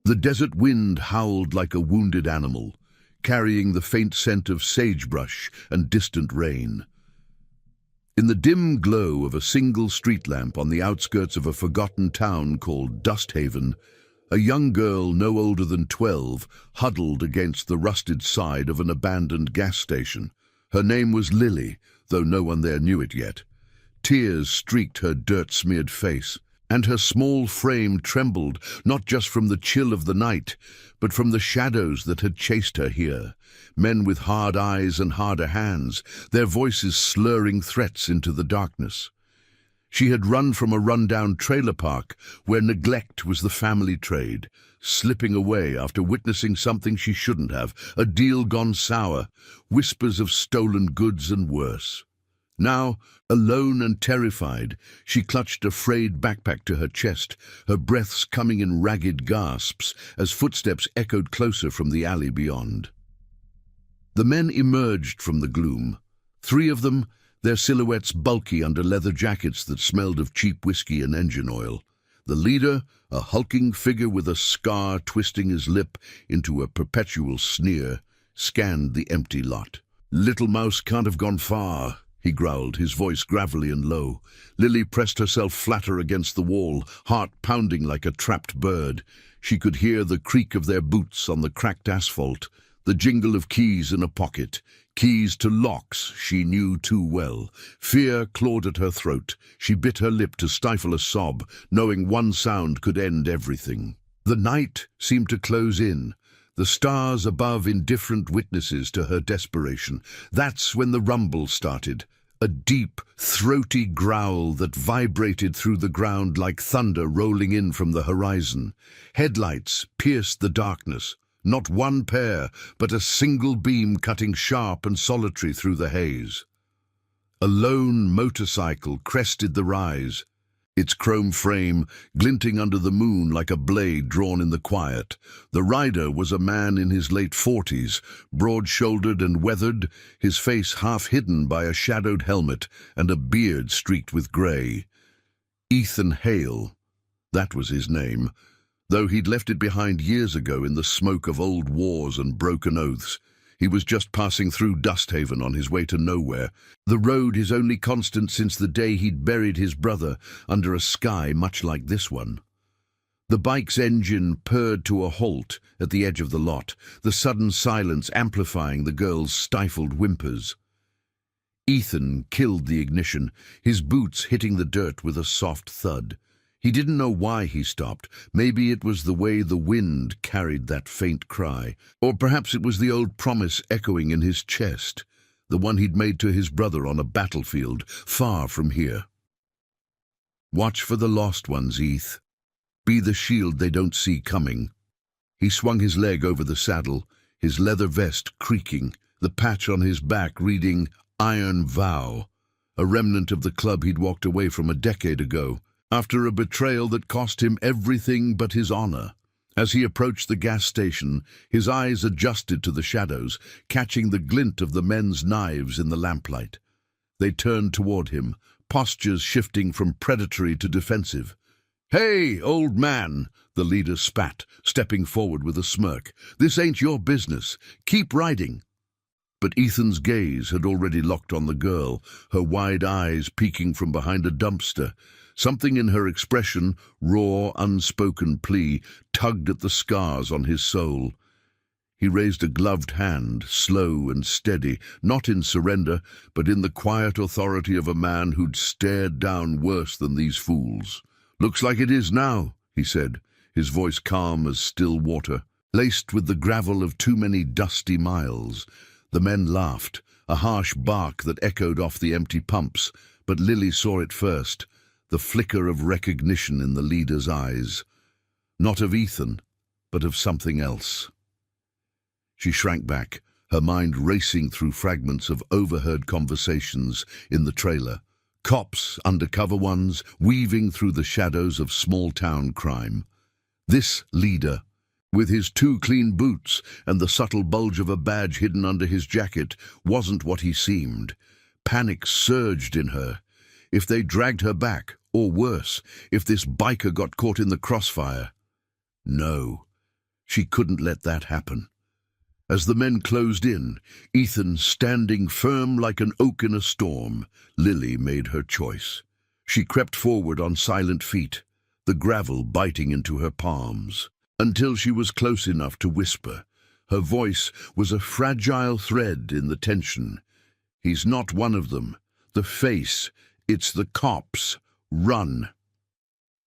The desert wind howled like a wounded animal, carrying the faint scent of sagebrush and distant rain. In the dim glow of a single street lamp on the outskirts of a forgotten town called Dusthaven, a young girl no older than 12 huddled against the rusted side of an abandoned gas station. Her name was Lily, though no one there knew it yet. Tears streaked her dirt-smeared face, and her small frame trembled, not just from the chill of the night, but from the shadows that had chased her here. Men with hard eyes and harder hands, their voices slurring threats into the darkness. She had run from a rundown trailer park where neglect was the family trade, slipping away after witnessing something she shouldn't have, a deal gone sour, whispers of stolen goods and worse. Now, alone and terrified, she clutched a frayed backpack to her chest, her breaths coming in ragged gasps as footsteps echoed closer from the alley beyond. The men emerged from the gloom. 3 of them, their silhouettes bulky under leather jackets that smelled of cheap whiskey and engine oil. The leader, a hulking figure with a scar twisting his lip into a perpetual sneer, scanned the empty lot. "Little mouse can't have gone far," he growled, his voice gravelly and low. Lily pressed herself flatter against the wall, heart pounding like a trapped bird. She could hear the creak of their boots on the cracked asphalt, the jingle of keys in a pocket, keys to locks she knew too well. Fear clawed at her throat. She bit her lip to stifle a sob, knowing one sound could end everything. The night seemed to close in, the stars above indifferent witnesses to her desperation. That's when the rumble started. A deep, throaty growl that vibrated through the ground like thunder rolling in from the horizon. Headlights pierced the darkness. Not one pair, but a single beam cutting sharp and solitary through the haze. A lone motorcycle crested the rise, its chrome frame glinting under the moon like a blade drawn in the quiet. The rider was a man in his late 40s, broad-shouldered and weathered, his face half hidden by a shadowed helmet and a beard streaked with grey. Ethan Hale, that was his name, though he'd left it behind years ago in the smoke of old wars and broken oaths. He was just passing through Dusthaven on his way to nowhere, the road his only constant since the day he'd buried his brother under a sky much like this one. The bike's engine purred to a halt at the edge of the lot, the sudden silence amplifying the girl's stifled whimpers. Ethan killed the ignition, his boots hitting the dirt with a soft thud. He didn't know why he stopped. Maybe it was the way the wind carried that faint cry, or perhaps it was the old promise echoing in his chest, the one he'd made to his brother on a battlefield far from here. "Watch for the lost ones, Eth. Be the shield they don't see coming." He swung his leg over the saddle, his leather vest creaking, the patch on his back reading Iron Vow, a remnant of the club he'd walked away from a decade ago, after a betrayal that cost him everything but his honor. As he approached the gas station, his eyes adjusted to the shadows, catching the glint of the men's knives in the lamplight. They turned toward him, postures shifting from predatory to defensive. "Hey, old man," the leader spat, stepping forward with a smirk. "This ain't your business. Keep riding." But Ethan's gaze had already locked on the girl, her wide eyes peeking from behind a dumpster. Something in her expression, raw, unspoken plea, tugged at the scars on his soul. He raised a gloved hand, slow and steady, not in surrender, but in the quiet authority of a man who'd stared down worse than these fools. "Looks like it is now," he said, his voice calm as still water, laced with the gravel of too many dusty miles. The men laughed, a harsh bark that echoed off the empty pumps, but Lily saw it first. The flicker of recognition in the leader's eyes. Not of Ethan, but of something else. She shrank back, her mind racing through fragments of overheard conversations in the trailer. Cops, undercover ones, weaving through the shadows of small-town crime. This leader, with his 2 clean boots and the subtle bulge of a badge hidden under his jacket, wasn't what he seemed. Panic surged in her. If they dragged her back, or worse, if this biker got caught in the crossfire. No, She couldn't let that happen. As the men closed in, Ethan standing firm like an oak in a storm, Lily made her choice. She crept forward on silent feet, the gravel biting into her palms, until she was close enough to whisper. Her voice was a fragile thread in the tension. "He's not one of them. The face, it's the cops. Run."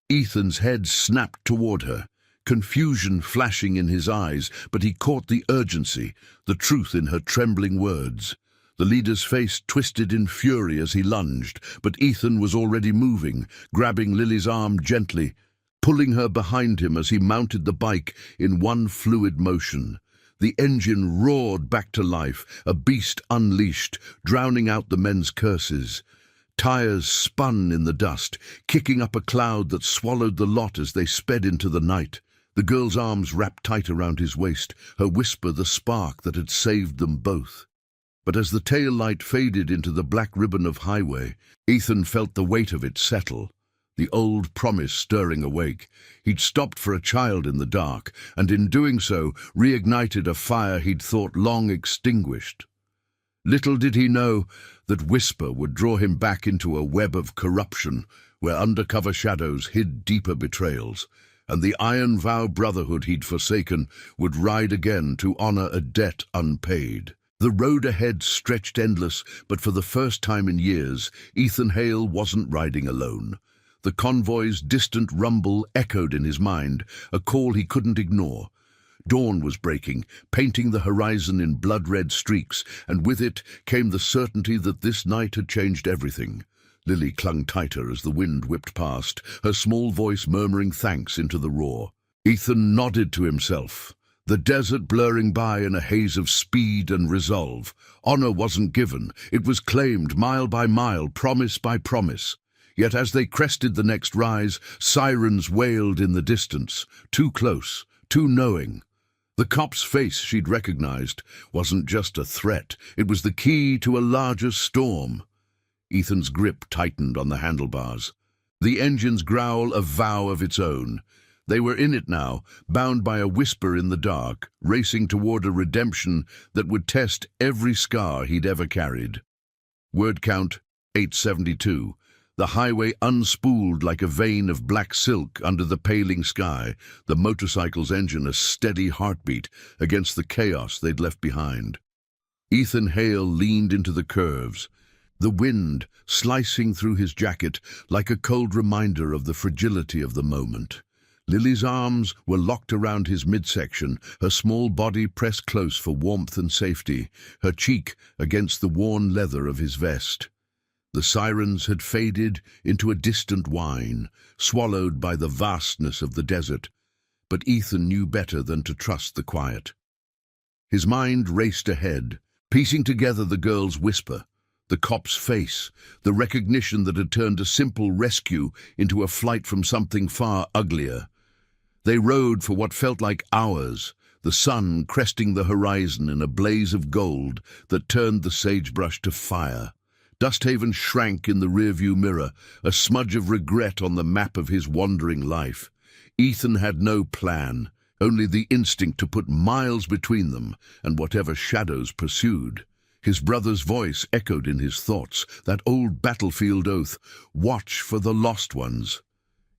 Ethan's head snapped toward her, confusion flashing in his eyes, but he caught the urgency, the truth in her trembling words. The leader's face twisted in fury as he lunged, but Ethan was already moving, grabbing Lily's arm gently, pulling her behind him as he mounted the bike in one fluid motion. The engine roared back to life, a beast unleashed, drowning out the men's curses. Tires spun in the dust, kicking up a cloud that swallowed the lot as they sped into the night. The girl's arms wrapped tight around his waist, her whisper the spark that had saved them both. But as the tail light faded into the black ribbon of highway, Ethan felt the weight of it settle. The old promise stirring awake. He'd stopped for a child in the dark, and in doing so, reignited a fire he'd thought long extinguished. Little did he know that Whisper would draw him back into a web of corruption, where undercover shadows hid deeper betrayals, and the iron vow brotherhood he'd forsaken would ride again to honor a debt unpaid. The road ahead stretched endless, but for the first time in years, Ethan Hale wasn't riding alone. The convoy's distant rumble echoed in his mind, a call he couldn't ignore. Dawn was breaking, painting the horizon in blood-red streaks, and with it came the certainty that this night had changed everything. Lily clung tighter as the wind whipped past, her small voice murmuring thanks into the roar. Ethan nodded to himself, the desert blurring by in a haze of speed and resolve. Honor wasn't given, it was claimed mile by mile, promise by promise. Yet as they crested the next rise, sirens wailed in the distance, too close, too knowing. The cop's face she'd recognized wasn't just a threat, it was the key to a larger storm. Ethan's grip tightened on the handlebars. The engine's growl a vow of its own. They were in it now, bound by a whisper in the dark, racing toward a redemption that would test every scar he'd ever carried. Word count 872. The highway unspooled like a vein of black silk under the paling sky, the motorcycle's engine a steady heartbeat against the chaos they'd left behind. Ethan Hale leaned into the curves, the wind slicing through his jacket like a cold reminder of the fragility of the moment. Lily's arms were locked around his midsection, her small body pressed close for warmth and safety, her cheek against the worn leather of his vest. The sirens had faded into a distant whine, swallowed by the vastness of the desert, but Ethan knew better than to trust the quiet. His mind raced ahead, piecing together the girl's whisper, the cop's face, the recognition that had turned a simple rescue into a flight from something far uglier. They rode for what felt like hours, the sun cresting the horizon in a blaze of gold that turned the sagebrush to fire. Dusthaven shrank in the rearview mirror, a smudge of regret on the map of his wandering life. Ethan had no plan, only the instinct to put miles between them and whatever shadows pursued. His brother's voice echoed in his thoughts, that old battlefield oath, "Watch for the lost ones."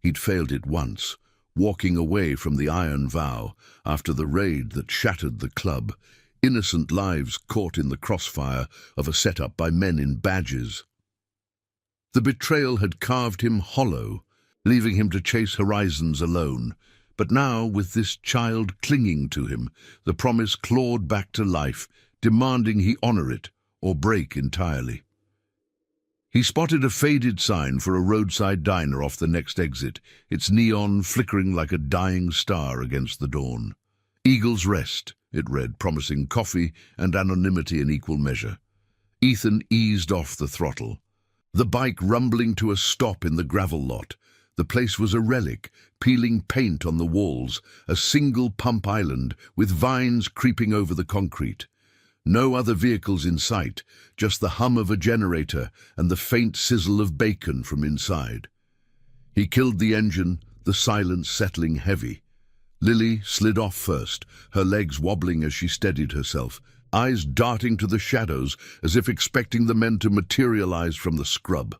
He'd failed it once, walking away from the iron vow after the raid that shattered the club. Innocent lives caught in the crossfire of a setup by men in badges. The betrayal had carved him hollow, leaving him to chase horizons alone. But now, with this child clinging to him, the promise clawed back to life, demanding he honor it or break entirely. He spotted a faded sign for a roadside diner off the next exit, its neon flickering like a dying star against the dawn. "Eagle's Rest," it read, promising coffee and anonymity in equal measure. Ethan eased off the throttle, the bike rumbling to a stop in the gravel lot. The place was a relic, peeling paint on the walls, a single pump island with vines creeping over the concrete. No other vehicles in sight, just the hum of a generator and the faint sizzle of bacon from inside. He killed the engine, the silence settling heavy. Lily slid off first, her legs wobbling as she steadied herself, eyes darting to the shadows as if expecting the men to materialize from the scrub.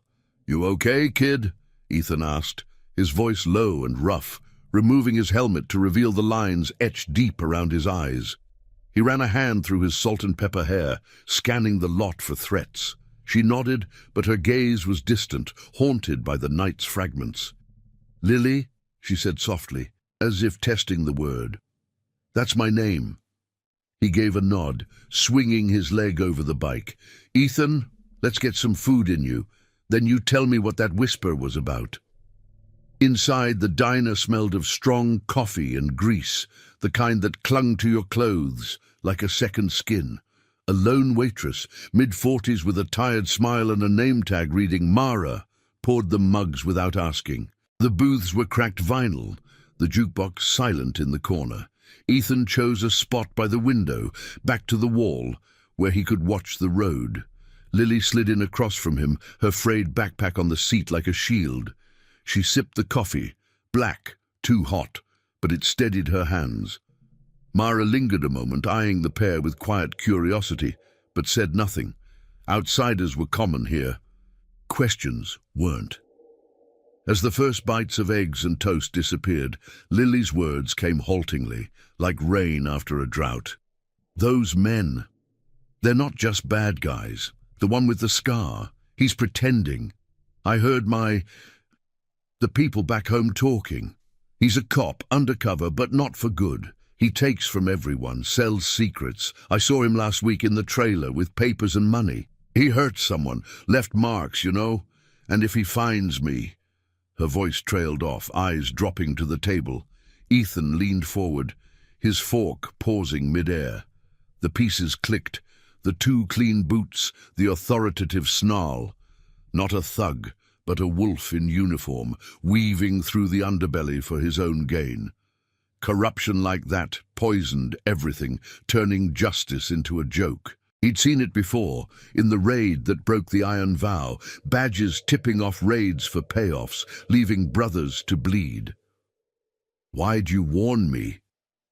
"You okay, kid?" Ethan asked, his voice low and rough, removing his helmet to reveal the lines etched deep around his eyes. He ran a hand through his salt and pepper hair, scanning the lot for threats. She nodded, but her gaze was distant, haunted by the night's fragments. "Lily," she said softly, as if testing the word. "That's my name." He gave a nod, swinging his leg over the bike. "Ethan, let's get some food in you. Then you tell me what that whisper was about." Inside, the diner smelled of strong coffee and grease, the kind that clung to your clothes like a second skin. A lone waitress, mid-40s with a tired smile and a name tag reading Mara, poured them mugs without asking. The booths were cracked vinyl, the jukebox silent in the corner. Ethan chose a spot by the window, back to the wall, where he could watch the road. Lily slid in across from him, her frayed backpack on the seat like a shield. She sipped the coffee, black, too hot, but it steadied her hands. Mara lingered a moment, eyeing the pair with quiet curiosity, but said nothing. Outsiders were common here. Questions weren't. As the first bites of eggs and toast disappeared, Lily's words came haltingly, like rain after a drought. "Those men. They're not just bad guys. The one with the scar. He's pretending. I heard the people back home talking. He's a cop, undercover, but not for good. He takes from everyone, sells secrets. I saw him last week in the trailer with papers and money. He hurt someone, left marks, you know. And if he finds me..." Her voice trailed off, eyes dropping to the table. Ethan leaned forward, his fork pausing mid-air. The pieces clicked, the two clean boots, the authoritative snarl. Not a thug, but a wolf in uniform, weaving through the underbelly for his own gain. Corruption like that poisoned everything, turning justice into a joke. He'd seen it before, in the raid that broke the Iron Vow, badges tipping off raids for payoffs, leaving brothers to bleed. "Why'd you warn me?"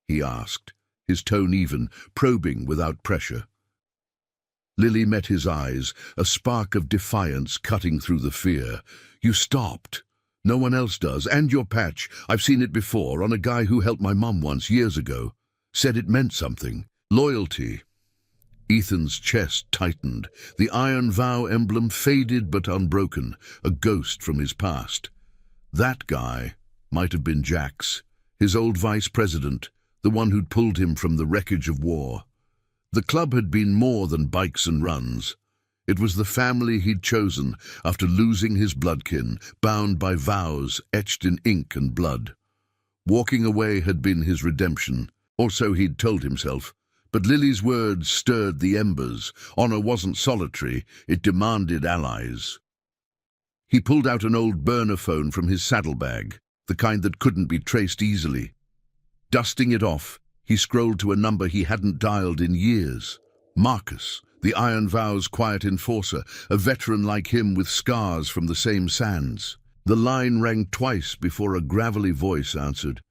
he asked, his tone even, probing without pressure. Lily met his eyes, a spark of defiance cutting through the fear. "You stopped. No one else does, and your patch. I've seen it before, on a guy who helped my mum once, years ago. Said it meant something. Loyalty." Ethan's chest tightened. The Iron Vow emblem faded but unbroken, a ghost from his past. That guy might have been Jax, his old vice president, the one who'd pulled him from the wreckage of war. The club had been more than bikes and runs. It was the family he'd chosen after losing his bloodkin, bound by vows etched in ink and blood. Walking away had been his redemption, or so he'd told himself. But Lily's words stirred the embers. Honor wasn't solitary, it demanded allies. He pulled out an old burner phone from his saddlebag, the kind that couldn't be traced easily. Dusting it off, he scrolled to a number he hadn't dialed in years. Marcus, the Iron Vow's quiet enforcer, a veteran like him with scars from the same sands. The line rang twice before a gravelly voice answered.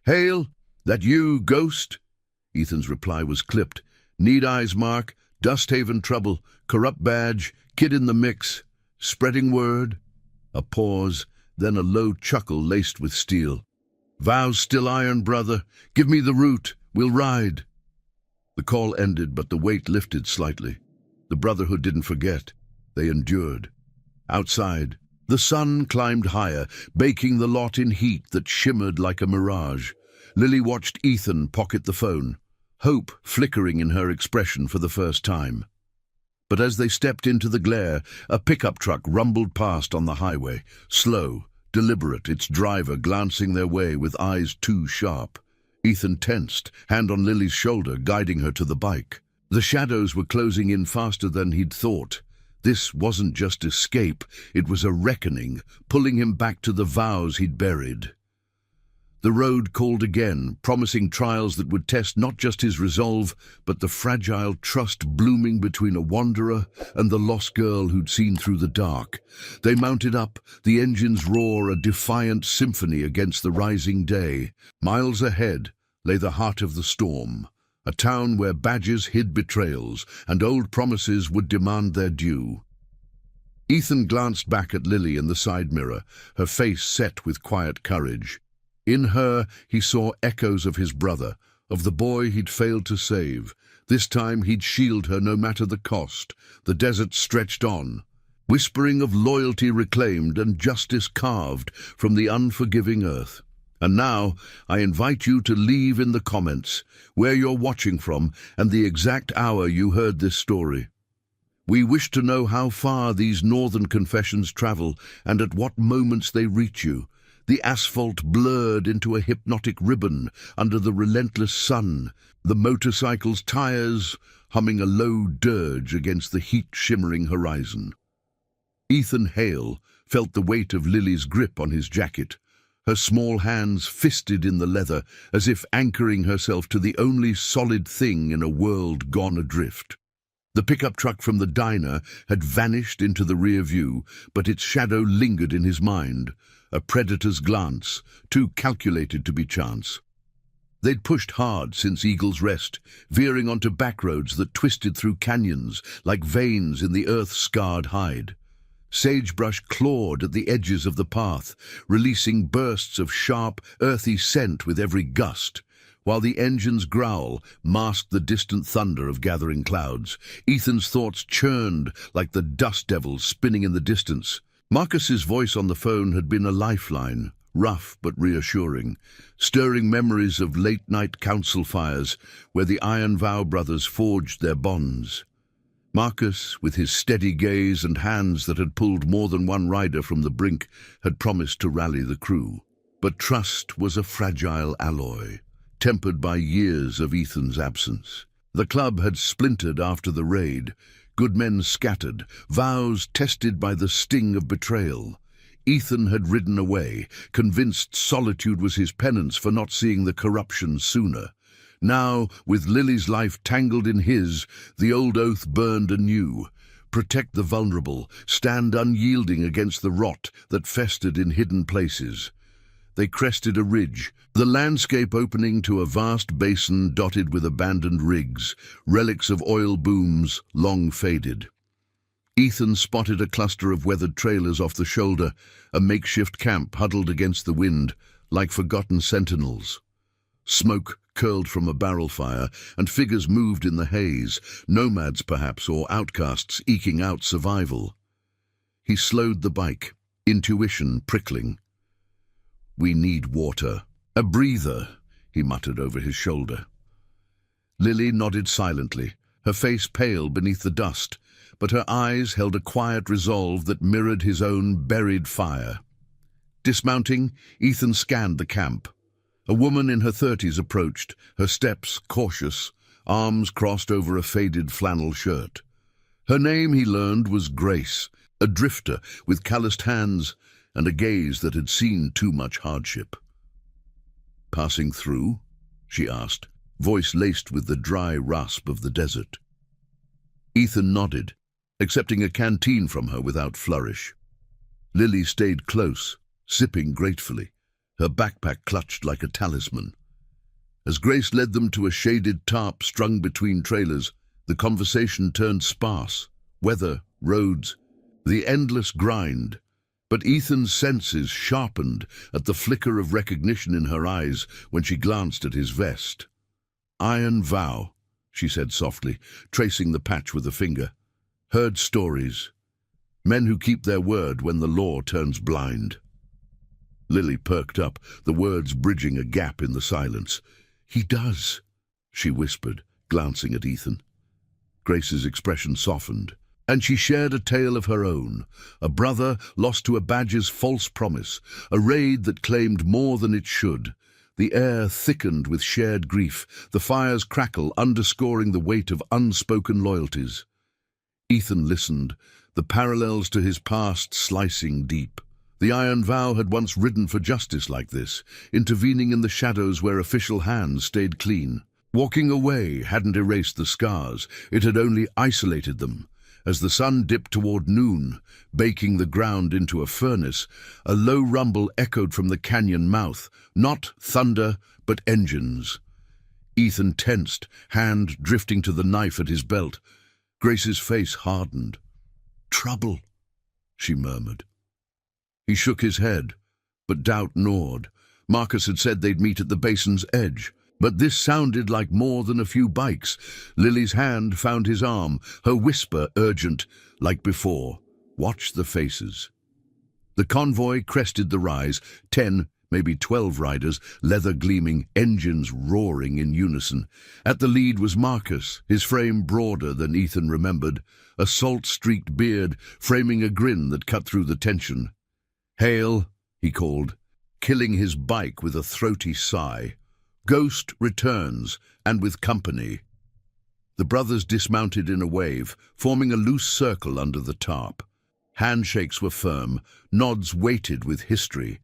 "Hale, that you, Ghost?" Ethan's reply was clipped. "Need eyes, Mark. Dusthaven trouble. Corrupt badge. Kid in the mix. Spreading word." A pause, then a low chuckle laced with steel. "Vows still iron, brother. Give me the route. We'll ride." The call ended, but the weight lifted slightly. The Brotherhood didn't forget. They endured. Outside, the sun climbed higher, baking the lot in heat that shimmered like a mirage. Lily watched Ethan pocket the phone, hope flickering in her expression for the first time. But as they stepped into the glare, a pickup truck rumbled past on the highway, slow, deliberate, its driver glancing their way with eyes too sharp. Ethan tensed, hand on Lily's shoulder, guiding her to the bike. The shadows were closing in faster than he'd thought. This wasn't just escape, it was a reckoning, pulling him back to the vows he'd buried. The road called again, promising trials that would test not just his resolve, but the fragile trust blooming between a wanderer and the lost girl who'd seen through the dark. They mounted up, the engine's roar a defiant symphony against the rising day. Miles ahead lay the heart of the storm, a town where badges hid betrayals and old promises would demand their due. Ethan glanced back at Lily in the side mirror, her face set with quiet courage. In her, he saw echoes of his brother, of the boy he'd failed to save. This time he'd shield her no matter the cost. The desert stretched on, whispering of loyalty reclaimed and justice carved from the unforgiving earth. And now, I invite you to leave in the comments where you're watching from and the exact hour you heard this story. We wish to know how far these northern confessions travel and at what moments they reach you. The asphalt blurred into a hypnotic ribbon under the relentless sun, the motorcycle's tires humming a low dirge against the heat-shimmering horizon. Ethan Hale felt the weight of Lily's grip on his jacket, her small hands fisted in the leather as if anchoring herself to the only solid thing in a world gone adrift. The pickup truck from the diner had vanished into the rear view, but its shadow lingered in his mind, a predator's glance, too calculated to be chance. They'd pushed hard since Eagle's Rest, veering onto backroads that twisted through canyons like veins in the earth-scarred hide. Sagebrush clawed at the edges of the path, releasing bursts of sharp, earthy scent with every gust. While the engine's growl masked the distant thunder of gathering clouds, Ethan's thoughts churned like the dust devils spinning in the distance. Marcus's voice on the phone had been a lifeline, rough but reassuring, stirring memories of late-night council fires where the Iron Vow brothers forged their bonds. Marcus, with his steady gaze and hands that had pulled more than one rider from the brink, had promised to rally the crew. But trust was a fragile alloy, tempered by years of Ethan's absence. The club had splintered after the raid, good men scattered, vows tested by the sting of betrayal. Ethan had ridden away, convinced solitude was his penance for not seeing the corruption sooner. Now, with Lily's life tangled in his, the old oath burned anew. Protect the vulnerable, stand unyielding against the rot that festered in hidden places. They crested a ridge, the landscape opening to a vast basin dotted with abandoned rigs, relics of oil booms long faded. Ethan spotted a cluster of weathered trailers off the shoulder, a makeshift camp huddled against the wind, like forgotten sentinels. Smoke curled from a barrel fire, and figures moved in the haze, nomads perhaps, or outcasts eking out survival. He slowed the bike, intuition prickling. "We need water. A breather," he muttered over his shoulder. Lily nodded silently, her face pale beneath the dust, but her eyes held a quiet resolve that mirrored his own buried fire. Dismounting, Ethan scanned the camp. A woman in her 30s approached, her steps cautious, arms crossed over a faded flannel shirt. Her name, he learned, was Grace, a drifter with calloused hands and a gaze that had seen too much hardship. "Passing through?" she asked, voice laced with the dry rasp of the desert. Ethan nodded, accepting a canteen from her without flourish. Lily stayed close, sipping gratefully, her backpack clutched like a talisman. As Grace led them to a shaded tarp strung between trailers, the conversation turned sparse. Weather, roads, the endless grind. But Ethan's senses sharpened at the flicker of recognition in her eyes when she glanced at his vest. "Iron Vow," she said softly, tracing the patch with a finger. "Heard stories. Men who keep their word when the law turns blind." Lily perked up, the words bridging a gap in the silence. "He does," she whispered, glancing at Ethan. Grace's expression softened, and she shared a tale of her own, a brother lost to a badger's false promise, a raid that claimed more than it should. The air thickened with shared grief, the fire's crackle underscoring the weight of unspoken loyalties. Ethan listened, the parallels to his past slicing deep. The Iron Vow had once ridden for justice like this, intervening in the shadows where official hands stayed clean. Walking away hadn't erased the scars, it had only isolated them. As the sun dipped toward noon, baking the ground into a furnace, a low rumble echoed from the canyon mouth, not thunder, but engines. Ethan tensed, hand drifting to the knife at his belt. Grace's face hardened. "Trouble," she murmured. He shook his head, but doubt gnawed. Marcus had said they'd meet at the basin's edge. But this sounded like more than a few bikes. Lily's hand found his arm, her whisper urgent, like before. "Watch the faces." The convoy crested the rise, 10, maybe 12 riders, leather gleaming, engines roaring in unison. At the lead was Marcus, his frame broader than Ethan remembered, a salt-streaked beard framing a grin that cut through the tension. "Hail," he called, killing his bike with a throaty sigh. "Ghost returns, and with company." The brothers dismounted in a wave, forming a loose circle under the tarp. Handshakes were firm, nods weighted with history.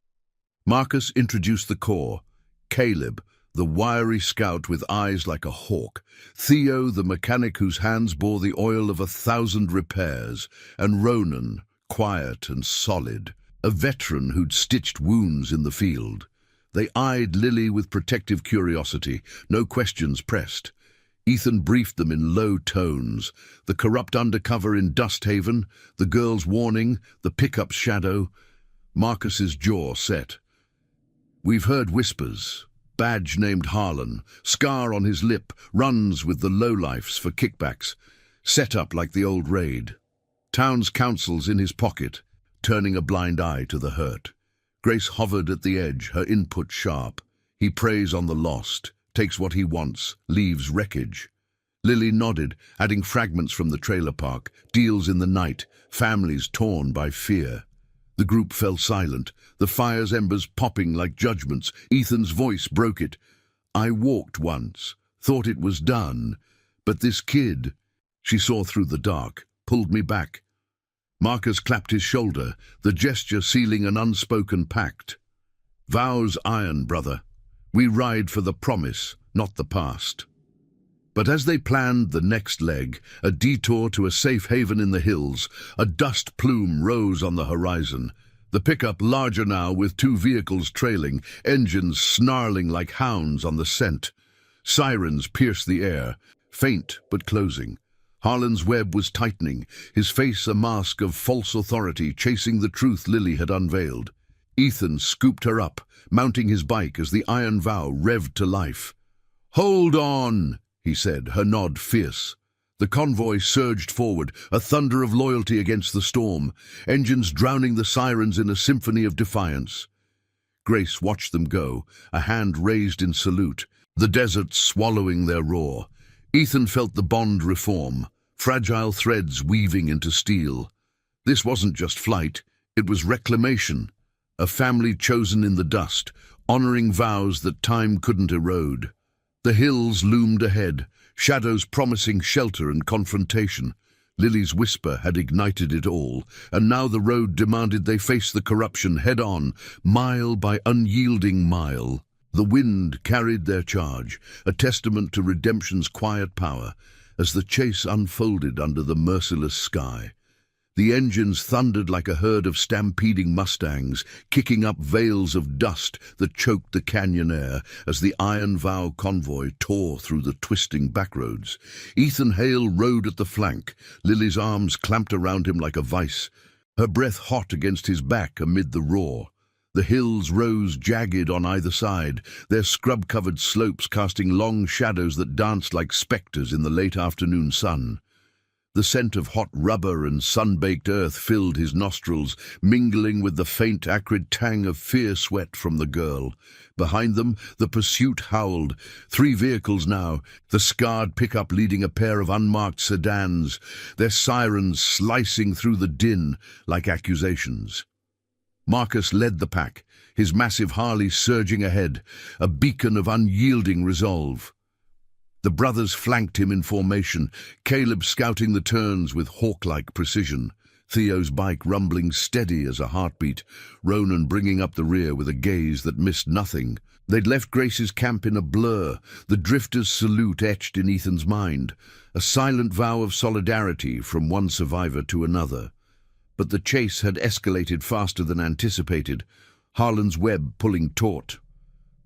Marcus introduced the core. Caleb, the wiry scout with eyes like a hawk. Theo, the mechanic whose hands bore the oil of 1,000 repairs. And Ronan, quiet and solid, a veteran who'd stitched wounds in the field. They eyed Lily with protective curiosity, no questions pressed. Ethan briefed them in low tones. The corrupt undercover in Dust Haven, the girl's warning, the pickup's shadow. Marcus's jaw set. "We've heard whispers. Badge named Harlan, scar on his lip, runs with the lowlifes for kickbacks. Set up like the old raid. Town's council's in his pocket, turning a blind eye to the hurt." Grace hovered at the edge, her input sharp. He preys on the lost, takes what he wants, leaves wreckage. Lily nodded, adding fragments from the trailer park, deals in the night, families torn by fear. The group fell silent, the fire's embers popping like judgments. Ethan's voice broke it. "I walked once, thought it was done, but this kid," she saw through the dark, "pulled me back." Marcus clapped his shoulder, the gesture sealing an unspoken pact. "Vows iron, brother. We ride for the promise, not the past." But as they planned the next leg, a detour to a safe haven in the hills, a dust plume rose on the horizon. The pickup larger now with 2 vehicles trailing, engines snarling like hounds on the scent. Sirens pierced the air, faint but closing. Harlan's web was tightening, his face a mask of false authority chasing the truth Lily had unveiled. Ethan scooped her up, mounting his bike as the Iron Vow revved to life. "Hold on," he said, her nod fierce. The convoy surged forward, a thunder of loyalty against the storm, engines drowning the sirens in a symphony of defiance. Grace watched them go, a hand raised in salute, the desert swallowing their roar. Ethan felt the bond reform, fragile threads weaving into steel. This wasn't just flight, it was reclamation. A family chosen in the dust, honoring vows that time couldn't erode. The hills loomed ahead, shadows promising shelter and confrontation. Lily's whisper had ignited it all, and now the road demanded they face the corruption head-on, mile by unyielding mile. The wind carried their charge, a testament to redemption's quiet power, as the chase unfolded under the merciless sky. The engines thundered like a herd of stampeding mustangs, kicking up veils of dust that choked the canyon air as the Iron Vow convoy tore through the twisting backroads. Ethan Hale rode at the flank, Lily's arms clamped around him like a vice, her breath hot against his back amid the roar. The hills rose jagged on either side, their scrub-covered slopes casting long shadows that danced like spectres in the late afternoon sun. The scent of hot rubber and sun-baked earth filled his nostrils, mingling with the faint, acrid tang of fear sweat from the girl. Behind them, the pursuit howled. 3 vehicles now, the scarred pickup leading a pair of unmarked sedans, their sirens slicing through the din like accusations. Marcus led the pack, his massive Harley surging ahead, a beacon of unyielding resolve. The brothers flanked him in formation, Caleb scouting the turns with hawk-like precision. Theo's bike rumbling steady as a heartbeat, Ronan bringing up the rear with a gaze that missed nothing. They'd left Grace's camp in a blur, the drifter's salute etched in Ethan's mind, a silent vow of solidarity from one survivor to another. But the chase had escalated faster than anticipated, Harlan's web pulling taut.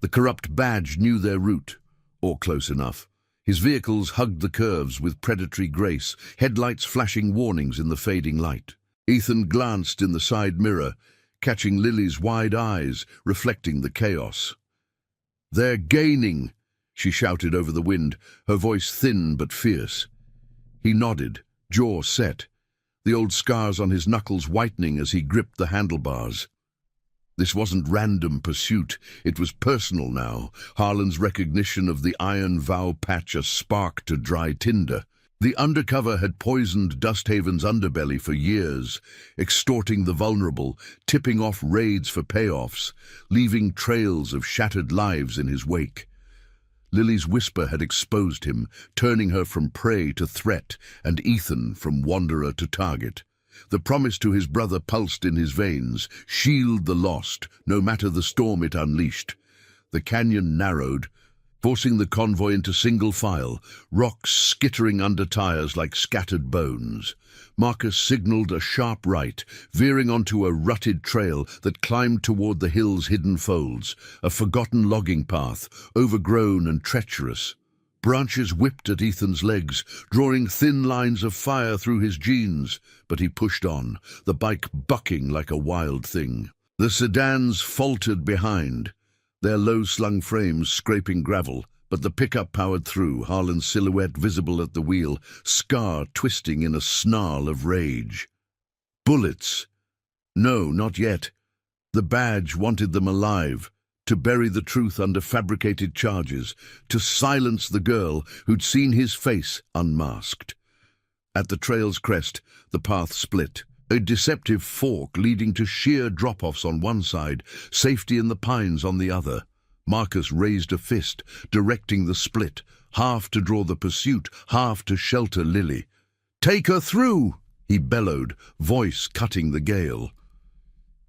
The corrupt badge knew their route, or close enough. His vehicles hugged the curves with predatory grace, headlights flashing warnings in the fading light. Ethan glanced in the side mirror, catching Lily's wide eyes, reflecting the chaos. "They're gaining," she shouted over the wind, her voice thin but fierce. He nodded, jaw set, the old scars on his knuckles whitening as he gripped the handlebars. This wasn't random pursuit, it was personal now, Harlan's recognition of the iron vow patch a spark to dry tinder. The Undercover had poisoned Dusthaven's underbelly for years, extorting the vulnerable, tipping off raids for payoffs, leaving trails of shattered lives in his wake. Lily's whisper had exposed him, turning her from prey to threat, and Ethan from wanderer to target. The promise to his brother pulsed in his veins, shield the lost, no matter the storm it unleashed. The canyon narrowed, forcing the convoy into single file, rocks skittering under tires like scattered bones. Marcus signaled a sharp right, veering onto a rutted trail that climbed toward the hill's hidden folds, a forgotten logging path, overgrown and treacherous. Branches whipped at Ethan's legs, drawing thin lines of fire through his jeans, but he pushed on, the bike bucking like a wild thing. The sedans faltered behind, their low-slung frames scraping gravel, but the pickup powered through, Harlan's silhouette visible at the wheel, scar twisting in a snarl of rage. Bullets! No, not yet. The badge wanted them alive, to bury the truth under fabricated charges, to silence the girl who'd seen his face unmasked. At the trail's crest, the path split, a deceptive fork leading to sheer drop-offs on one side, safety in the pines on the other. Marcus raised a fist, directing the split, half to draw the pursuit, half to shelter Lily. "Take her through!" he bellowed, voice cutting the gale.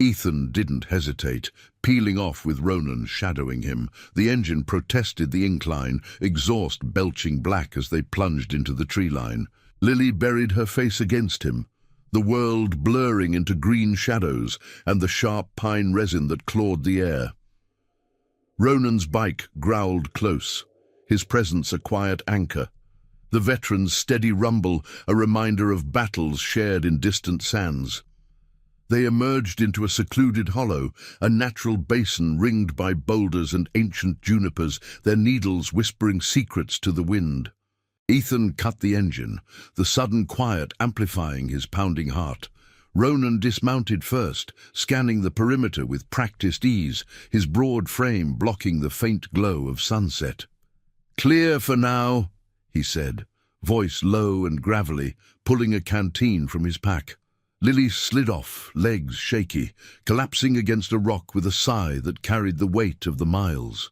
Ethan didn't hesitate, peeling off with Ronan shadowing him. The engine protested the incline, exhaust belching black as they plunged into the tree line. Lily buried her face against him, the world blurring into green shadows and the sharp pine resin that clawed the air. Ronan's bike growled close, his presence a quiet anchor. The veteran's steady rumble, a reminder of battles shared in distant sands. They emerged into a secluded hollow, a natural basin ringed by boulders and ancient junipers, their needles whispering secrets to the wind. Ethan cut the engine, the sudden quiet amplifying his pounding heart. Ronan dismounted first, scanning the perimeter with practiced ease, his broad frame blocking the faint glow of sunset. "Clear for now," he said, voice low and gravelly, pulling a canteen from his pack. Lily slid off, legs shaky, collapsing against a rock with a sigh that carried the weight of the miles.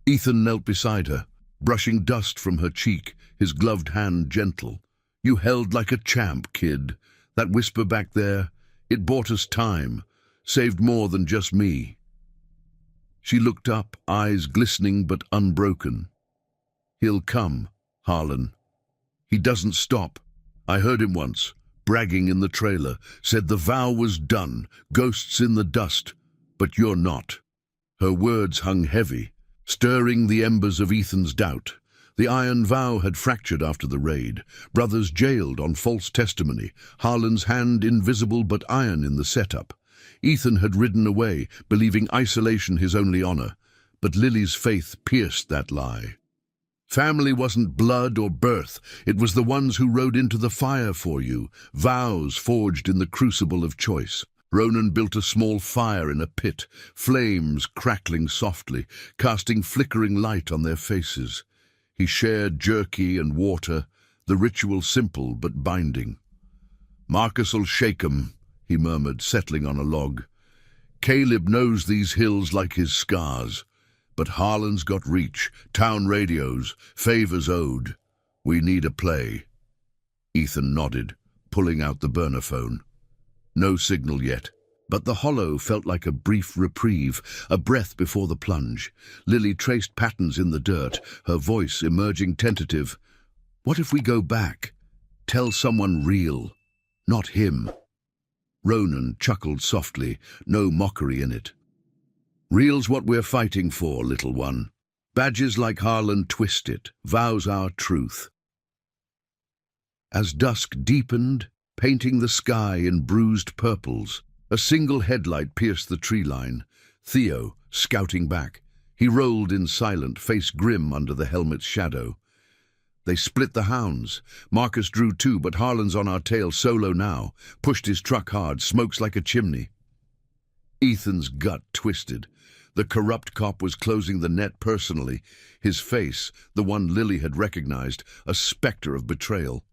Ethan knelt beside her, brushing dust from her cheek, his gloved hand gentle. "You held like a champ, kid. That whisper back there, it bought us time, saved more than just me." She looked up, eyes glistening but unbroken. "He'll come, Harlan. He doesn't stop. I heard him once, bragging in the trailer, said the vow was done, ghosts in the dust, but you're not." Her words hung heavy, stirring the embers of Ethan's doubt. The iron vow had fractured after the raid, brothers jailed on false testimony, Harlan's hand invisible but iron in the setup. Ethan had ridden away, believing isolation his only honor, but Lily's faith pierced that lie. Family wasn't blood or birth, it was the ones who rode into the fire for you, vows forged in the crucible of choice. Ronan built a small fire in a pit, flames crackling softly, casting flickering light on their faces. He shared jerky and water, the ritual simple but binding. "Marcus'll shake 'em," he murmured, settling on a log. "Caleb knows these hills like his scars. But Harlan's got reach, town radios, favors owed. We need a play." Ethan nodded, pulling out the burner phone. No signal yet. But the hollow felt like a brief reprieve, a breath before the plunge. Lily traced patterns in the dirt, her voice emerging tentative. What if we go back? Tell someone real, not him. Ronan chuckled softly, no mockery in it. Real's what we're fighting for, little one. Badges like Harlan twist it, vows our truth. As dusk deepened, painting the sky in bruised purples, a single headlight pierced the tree line. Theo, scouting back. He rolled in silent, face grim under the helmet's shadow. They split the hounds. Marcus drew two, but Harlan's on our tail solo now. Pushed his truck hard, smokes like a chimney. Ethan's gut twisted. The corrupt cop was closing the net personally. His face, the one Lily had recognized, a specter of betrayal.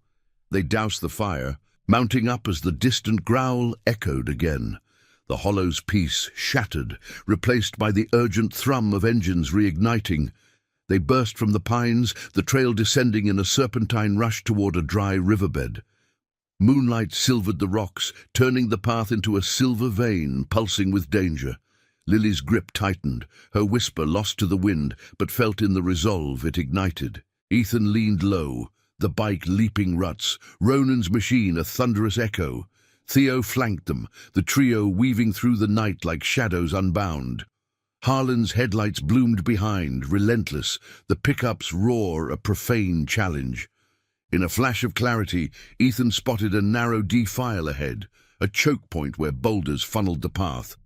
They doused the fire, mounting up as the distant growl echoed again. The hollow's peace shattered, replaced by the urgent thrum of engines reigniting. They burst from the pines, the trail descending in a serpentine rush toward a dry riverbed. Moonlight silvered the rocks, turning the path into a silver vein, pulsing with danger. Lily's grip tightened, her whisper lost to the wind, but felt in the resolve it ignited. Ethan leaned low, the bike leaping ruts, Ronan's machine a thunderous echo. Theo flanked them, the trio weaving through the night like shadows unbound. Harlan's headlights bloomed behind, relentless, the pickup's roar a profane challenge. In a flash of clarity, Ethan spotted a narrow defile ahead, a choke point where boulders funneled the path.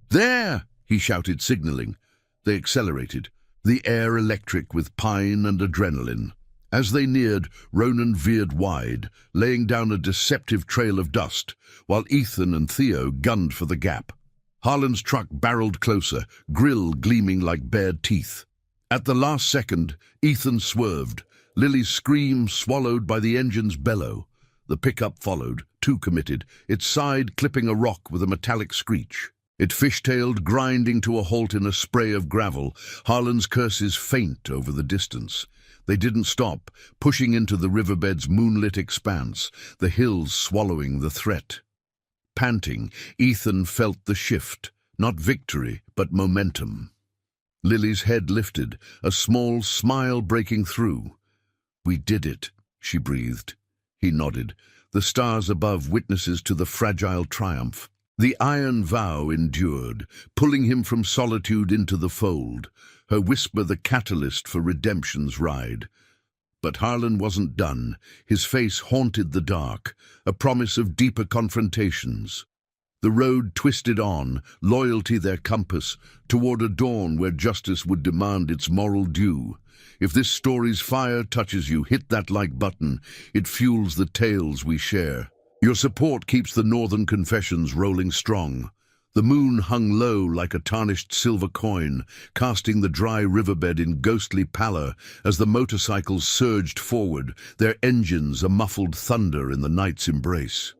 "There!" he shouted, signaling. They accelerated, the air electric with pine and adrenaline. As they neared, Ronan veered wide, laying down a deceptive trail of dust, while Ethan and Theo gunned for the gap. Harlan's truck barreled closer, grill gleaming like bared teeth. At the last second, Ethan swerved, Lily's scream swallowed by the engine's bellow. The pickup followed, too committed, its side clipping a rock with a metallic screech. It fishtailed, grinding to a halt in a spray of gravel, Harlan's curses faint over the distance. They didn't stop, pushing into the riverbed's moonlit expanse, the hills swallowing the threat. Panting, Ethan felt the shift, not victory, but momentum. Lily's head lifted, a small smile breaking through. "We did it," she breathed. He nodded, the stars above witnesses to the fragile triumph. The iron vow endured, pulling him from solitude into the fold, her whisper the catalyst for redemption's ride. But Harlan wasn't done. His face haunted the dark, a promise of deeper confrontations. The road twisted on, loyalty their compass, toward a dawn where justice would demand its moral due. If this story's fire touches you, hit that like button. It fuels the tales we share. Your support keeps the Northern Confessions rolling strong. The moon hung low like a tarnished silver coin, casting the dry riverbed in ghostly pallor as the motorcycles surged forward, their engines a muffled thunder in the night's embrace.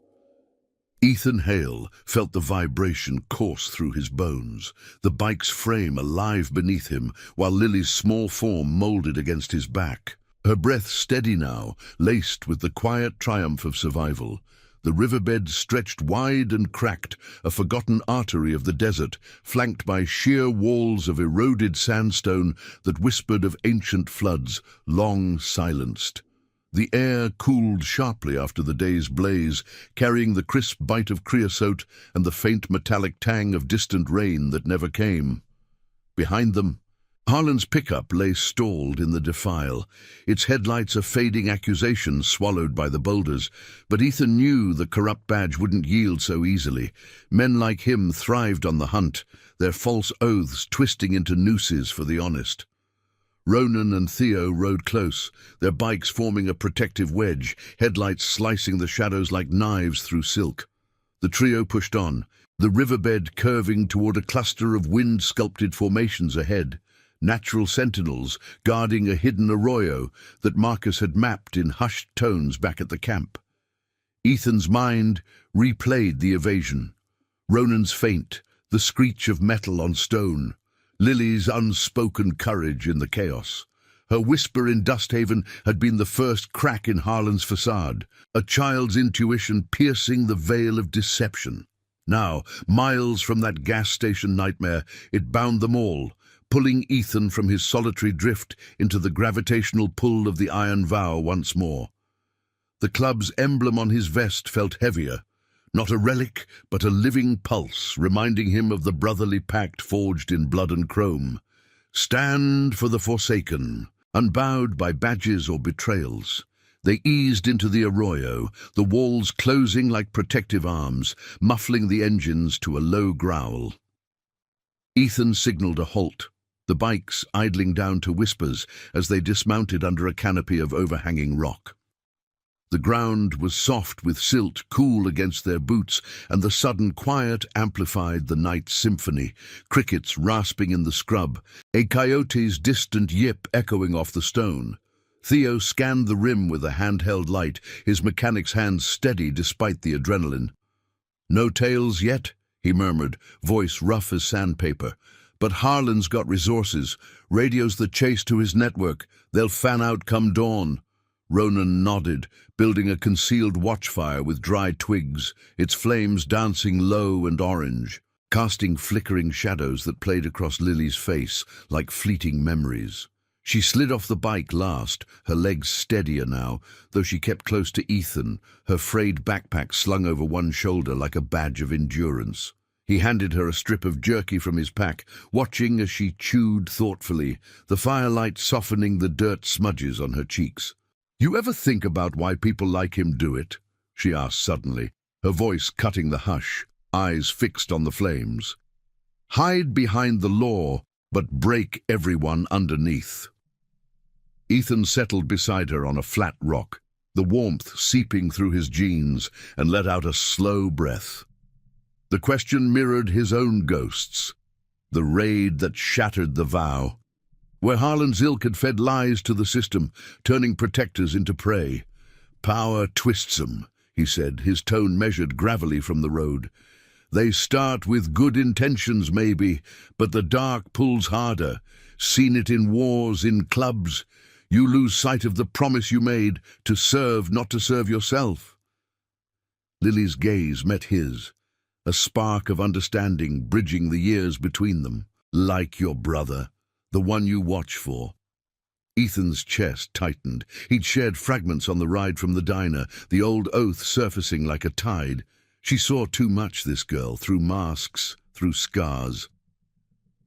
Ethan Hale felt the vibration course through his bones, the bike's frame alive beneath him, while Lily's small form molded against his back. Her breath steady now, laced with the quiet triumph of survival. The riverbed stretched wide and cracked, a forgotten artery of the desert, flanked by sheer walls of eroded sandstone that whispered of ancient floods, long silenced. The air cooled sharply after the day's blaze, carrying the crisp bite of creosote and the faint metallic tang of distant rain that never came. Behind them, Harlan's pickup lay stalled in the defile, its headlights a fading accusation swallowed by the boulders, but Ethan knew the corrupt badge wouldn't yield so easily. Men like him thrived on the hunt, their false oaths twisting into nooses for the honest. Ronan and Theo rode close, their bikes forming a protective wedge, headlights slicing the shadows like knives through silk. The trio pushed on, the riverbed curving toward a cluster of wind-sculpted formations ahead. Natural sentinels guarding a hidden arroyo that Marcus had mapped in hushed tones back at the camp. Ethan's mind replayed the evasion. Ronan's feint, the screech of metal on stone. Lily's unspoken courage in the chaos. Her whisper in Dusthaven had been the first crack in Harlan's facade, a child's intuition piercing the veil of deception. Now, miles from that gas station nightmare, it bound them all, pulling Ethan from his solitary drift into the gravitational pull of the Iron Vow once more. The club's emblem on his vest felt heavier, not a relic, but a living pulse, reminding him of the brotherly pact forged in blood and chrome. Stand for the Forsaken, unbowed by badges or betrayals. They eased into the arroyo, the walls closing like protective arms, muffling the engines to a low growl. Ethan signaled a halt, the bikes idling down to whispers as they dismounted under a canopy of overhanging rock. The ground was soft with silt, cool against their boots, and the sudden quiet amplified the night's symphony, crickets rasping in the scrub, a coyote's distant yip echoing off the stone. Theo scanned the rim with a handheld light, his mechanic's hands steady despite the adrenaline. "No tails yet?" he murmured, voice rough as sandpaper. "But Harlan's got resources, radios the chase to his network. They'll fan out come dawn." Ronan nodded, building a concealed watchfire with dry twigs, its flames dancing low and orange, casting flickering shadows that played across Lily's face like fleeting memories. She slid off the bike last, her legs steadier now, though she kept close to Ethan, her frayed backpack slung over one shoulder like a badge of endurance. He handed her a strip of jerky from his pack, watching as she chewed thoughtfully, the firelight softening the dirt smudges on her cheeks. "You ever think about why people like him do it?" she asked suddenly, her voice cutting the hush, eyes fixed on the flames. "Hide behind the law, but break everyone underneath." Ethan settled beside her on a flat rock, the warmth seeping through his jeans, and let out a slow breath. The question mirrored his own ghosts, the raid that shattered the vow, where Harlan's ilk had fed lies to the system, turning protectors into prey. "Power twists 'em," he said, his tone measured gravelly from the road. "They start with good intentions, maybe, but the dark pulls harder. Seen it in wars, in clubs. You lose sight of the promise you made, to serve, not to serve yourself." Lily's gaze met his, a spark of understanding bridging the years between them. "Like your brother. The one you watch for." Ethan's chest tightened. He'd shared fragments on the ride from the diner, the old oath surfacing like a tide. She saw too much, this girl, through masks, through scars.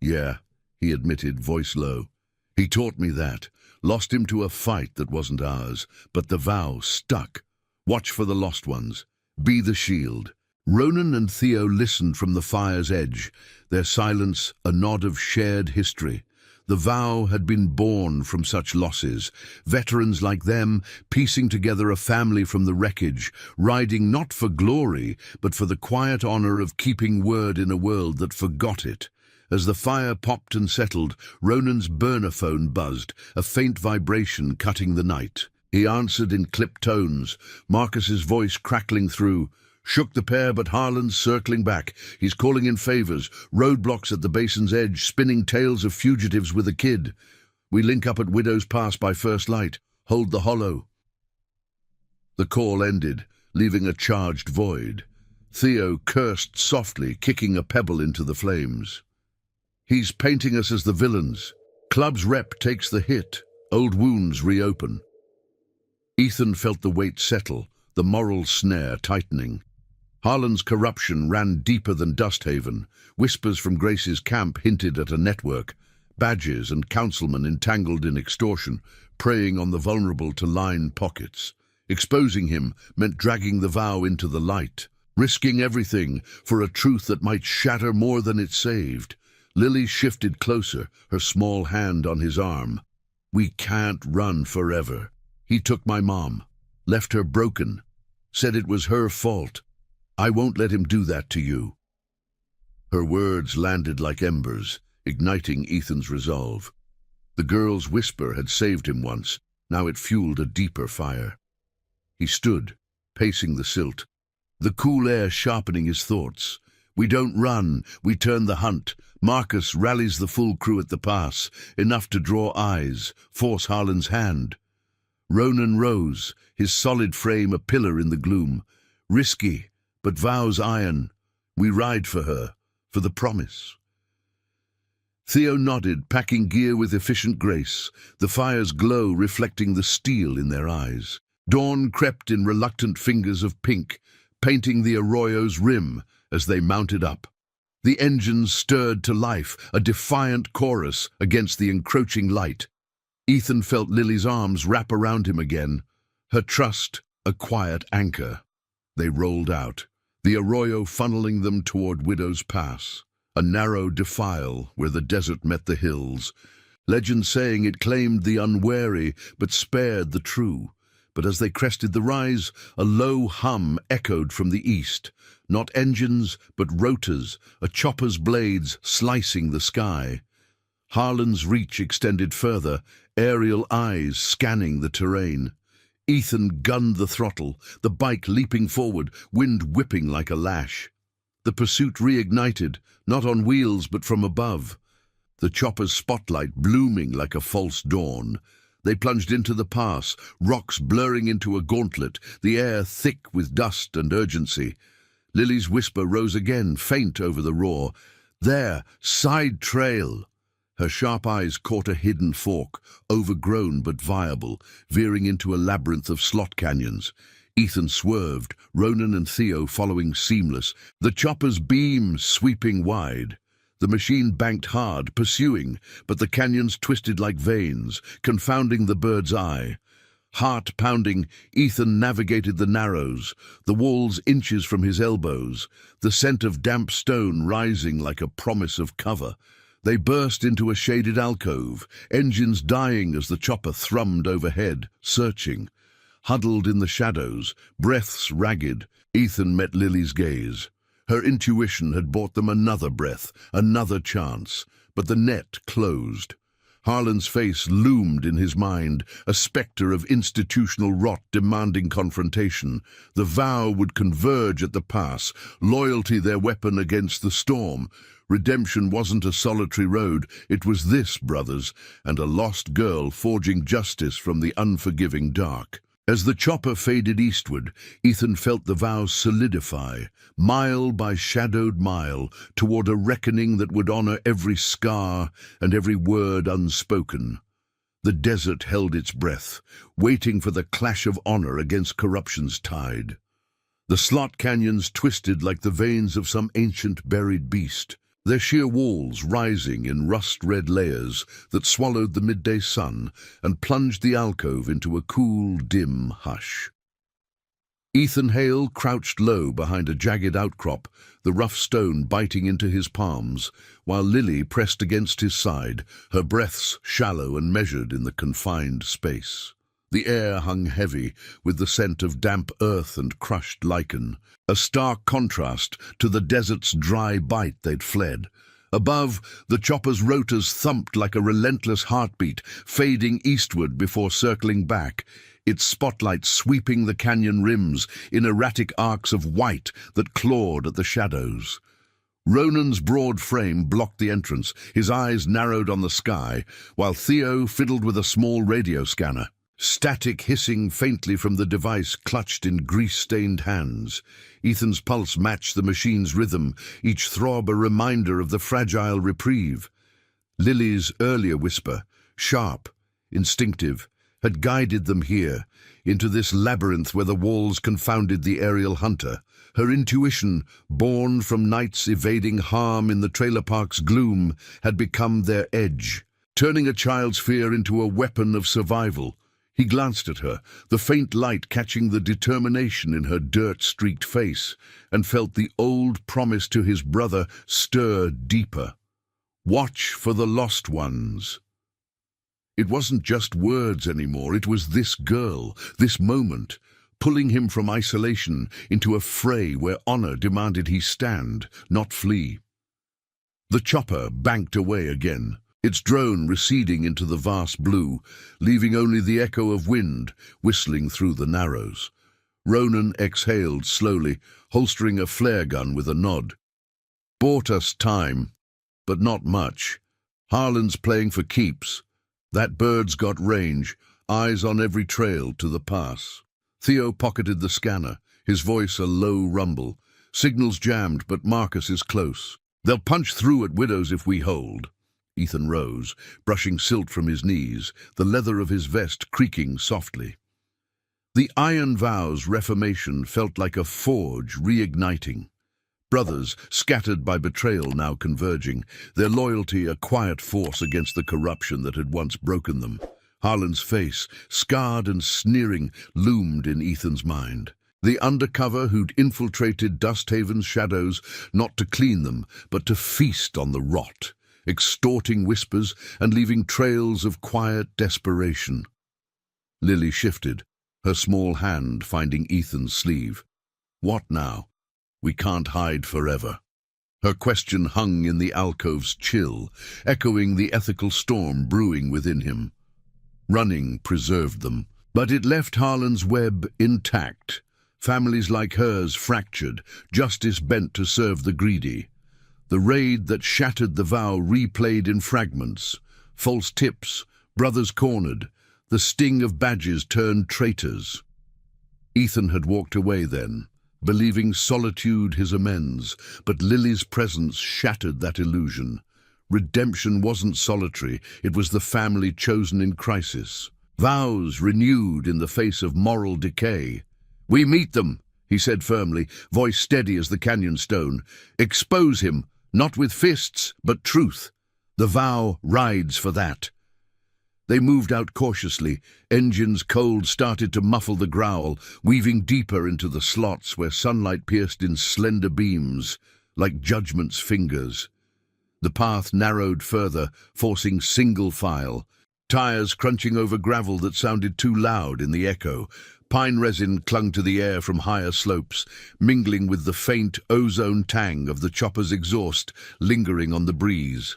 "Yeah," he admitted, voice low. "He taught me that. Lost him to a fight that wasn't ours. But the vow stuck. Watch for the lost ones. Be the shield." Ronan and Theo listened from the fire's edge, their silence a nod of shared history. The vow had been born from such losses, veterans like them piecing together a family from the wreckage, riding not for glory, but for the quiet honor of keeping word in a world that forgot it. As the fire popped and settled, Ronan's burner phone buzzed, a faint vibration cutting the night. He answered in clipped tones, Marcus's voice crackling through. "Shook the pair, but Harlan's circling back. He's calling in favors, roadblocks at the basin's edge, spinning tales of fugitives with a kid. We link up at Widow's Pass by first light. Hold the hollow." The call ended, leaving a charged void. Theo cursed softly, kicking a pebble into the flames. "He's painting us as the villains. Club's rep takes the hit. Old wounds reopen." Ethan felt the weight settle, the moral snare tightening. Harlan's corruption ran deeper than Dusthaven. Whispers from Grace's camp hinted at a network. Badges and councilmen entangled in extortion, preying on the vulnerable to line pockets. Exposing him meant dragging the vow into the light, risking everything for a truth that might shatter more than it saved. Lily shifted closer, her small hand on his arm. "We can't run forever. He took my mom, left her broken, said it was her fault. I won't let him do that to you." Her words landed like embers, igniting Ethan's resolve. The girl's whisper had saved him once, now it fueled a deeper fire. He stood, pacing the silt, the cool air sharpening his thoughts. "We don't run, we turn the hunt. Marcus rallies the full crew at the pass, enough to draw eyes, force Harlan's hand." Ronan rose, his solid frame a pillar in the gloom. "Risky, but vows iron. We ride for her, for the promise." Theo nodded, packing gear with efficient grace, the fire's glow reflecting the steel in their eyes. Dawn crept in reluctant fingers of pink, painting the Arroyo's rim as they mounted up. The engines stirred to life, a defiant chorus against the encroaching light. Ethan felt Lily's arms wrap around him again, her trust a quiet anchor. They rolled out, the Arroyo funneling them toward Widow's Pass, a narrow defile where the desert met the hills. Legend saying it claimed the unwary but spared the true. But as they crested the rise, a low hum echoed from the east. Not engines, but rotors, a chopper's blades slicing the sky. Harlan's reach extended further, aerial eyes scanning the terrain. Ethan gunned the throttle, the bike leaping forward, wind whipping like a lash. The pursuit reignited, not on wheels but from above. The chopper's spotlight blooming like a false dawn. They plunged into the pass, rocks blurring into a gauntlet, the air thick with dust and urgency. Lily's whisper rose again, faint over the roar. "There, side trail!" Her sharp eyes caught a hidden fork, overgrown but viable, veering into a labyrinth of slot canyons. Ethan swerved, Ronan and Theo following seamless, the chopper's beam sweeping wide. The machine banked hard, pursuing, but the canyons twisted like veins, confounding the bird's eye. Heart pounding, Ethan navigated the narrows, the walls inches from his elbows, the scent of damp stone rising like a promise of cover. They burst into a shaded alcove, engines dying as the chopper thrummed overhead, searching. Huddled in the shadows, breaths ragged, Ethan met Lily's gaze. Her intuition had bought them another breath, another chance, but the net closed. Harlan's face loomed in his mind, a spectre of institutional rot demanding confrontation. The vow would converge at the pass, loyalty their weapon against the storm. Redemption wasn't a solitary road, it was this, brothers, and a lost girl forging justice from the unforgiving dark. As the chopper faded eastward, Ethan felt the vow solidify, mile by shadowed mile, toward a reckoning that would honor every scar and every word unspoken. The desert held its breath, waiting for the clash of honor against corruption's tide. The slot canyons twisted like the veins of some ancient buried beast, their sheer walls rising in rust-red layers that swallowed the midday sun and plunged the alcove into a cool, dim hush. Ethan Hale crouched low behind a jagged outcrop, the rough stone biting into his palms, while Lily pressed against his side, her breaths shallow and measured in the confined space. The air hung heavy, with the scent of damp earth and crushed lichen, a stark contrast to the desert's dry bite they'd fled. Above, the chopper's rotors thumped like a relentless heartbeat, fading eastward before circling back, its spotlight sweeping the canyon rims in erratic arcs of white that clawed at the shadows. Ronan's broad frame blocked the entrance, his eyes narrowed on the sky, while Theo fiddled with a small radio scanner. Static hissing faintly from the device clutched in grease-stained hands. Ethan's pulse matched the machine's rhythm, each throb a reminder of the fragile reprieve. Lily's earlier whisper, sharp, instinctive, had guided them here, into this labyrinth where the walls confounded the aerial hunter. Her intuition, born from nights evading harm in the trailer park's gloom, had become their edge, turning a child's fear into a weapon of survival. He glanced at her, the faint light catching the determination in her dirt-streaked face, and felt the old promise to his brother stir deeper. Watch for the lost ones. It wasn't just words anymore, it was this girl, this moment, pulling him from isolation into a fray where honor demanded he stand, not flee. The chopper banked away again, its drone receding into the vast blue, leaving only the echo of wind whistling through the narrows. Ronan exhaled slowly, holstering a flare gun with a nod. Bought us time, but not much. Harlan's playing for keeps. That bird's got range, eyes on every trail to the pass. Theo pocketed the scanner, his voice a low rumble. Signals jammed, but Marcus is close. They'll punch through at Widows if we hold. Ethan rose, brushing silt from his knees, the leather of his vest creaking softly. The Iron Vow's reformation felt like a forge reigniting. Brothers, scattered by betrayal, now converging, their loyalty a quiet force against the corruption that had once broken them. Harlan's face, scarred and sneering, loomed in Ethan's mind. The undercover who'd infiltrated Dusthaven's shadows, not to clean them, but to feast on the rot, extorting whispers and leaving trails of quiet desperation. Lily shifted, her small hand finding Ethan's sleeve. What now? We can't hide forever. Her question hung in the alcove's chill, echoing the ethical storm brewing within him. Running preserved them, but it left Harlan's web intact. Families like hers fractured, justice bent to serve the greedy. The raid that shattered the vow replayed in fragments. False tips, brothers cornered, the sting of badges turned traitors. Ethan had walked away then, believing solitude his amends, but Lily's presence shattered that illusion. Redemption wasn't solitary, it was the family chosen in crisis. Vows renewed in the face of moral decay. "We meet them," he said firmly, voice steady as the canyon stone. "Expose him, not with fists, but truth. The vow rides for that." They moved out cautiously. Engines cold started to muffle the growl, weaving deeper into the slots where sunlight pierced in slender beams, like judgment's fingers. The path narrowed further, forcing single file, tires crunching over gravel that sounded too loud in the echo. Pine resin clung to the air from higher slopes, mingling with the faint ozone tang of the chopper's exhaust lingering on the breeze.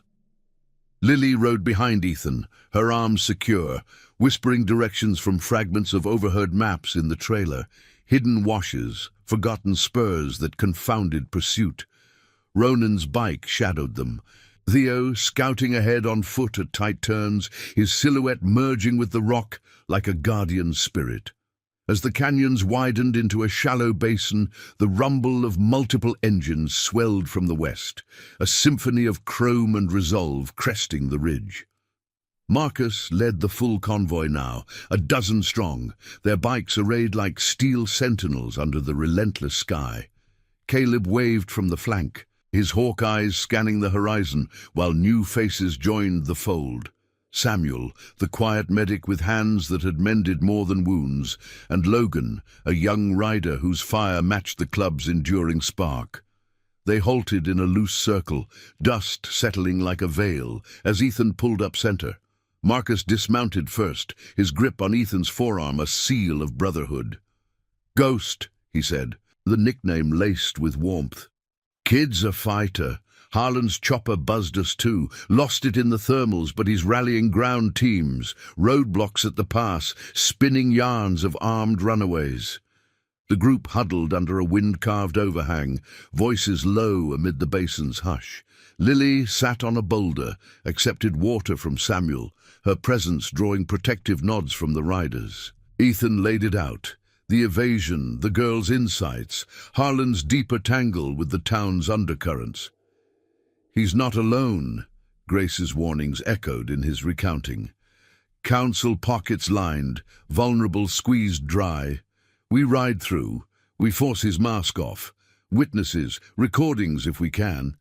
Lily rode behind Ethan, her arms secure, whispering directions from fragments of overheard maps in the trailer, hidden washes, forgotten spurs that confounded pursuit. Ronan's bike shadowed them. Theo, scouting ahead on foot at tight turns, his silhouette merging with the rock like a guardian spirit. As the canyons widened into a shallow basin, the rumble of multiple engines swelled from the west, a symphony of chrome and resolve cresting the ridge. Marcus led the full convoy now, a dozen strong, their bikes arrayed like steel sentinels under the relentless sky. Caleb waved from the flank, his hawk eyes scanning the horizon, while new faces joined the fold. Samuel, the quiet medic with hands that had mended more than wounds, and Logan, a young rider whose fire matched the club's enduring spark. They halted in a loose circle, dust settling like a veil, as Ethan pulled up center. Marcus dismounted first, his grip on Ethan's forearm a seal of brotherhood. "Ghost," he said, the nickname laced with warmth. "Kid's a fighter. Harlan's chopper buzzed us too, lost it in the thermals, but he's rallying ground teams, roadblocks at the pass, spinning yarns of armed runaways." The group huddled under a wind-carved overhang, voices low amid the basin's hush. Lily sat on a boulder, accepted water from Samuel, her presence drawing protective nods from the riders. Ethan laid it out. The evasion, the girl's insights, Harlan's deeper tangle with the town's undercurrents. "He's not alone," Grace's warnings echoed in his recounting. "Council pockets lined, vulnerable squeezed dry. We ride through, we force his mask off. Witnesses, recordings if we can."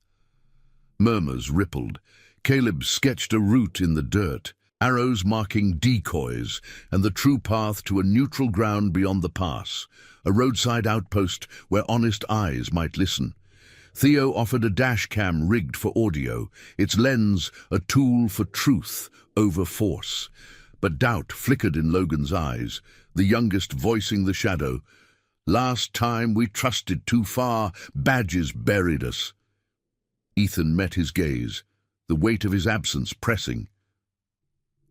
Murmurs rippled. Caleb sketched a route in the dirt, arrows marking decoys, and the true path to a neutral ground beyond the pass, a roadside outpost where honest eyes might listen. Theo offered a dash cam rigged for audio, its lens a tool for truth over force. But doubt flickered in Logan's eyes, the youngest voicing the shadow. "Last time we trusted too far, badges buried us." Ethan met his gaze, the weight of his absence pressing.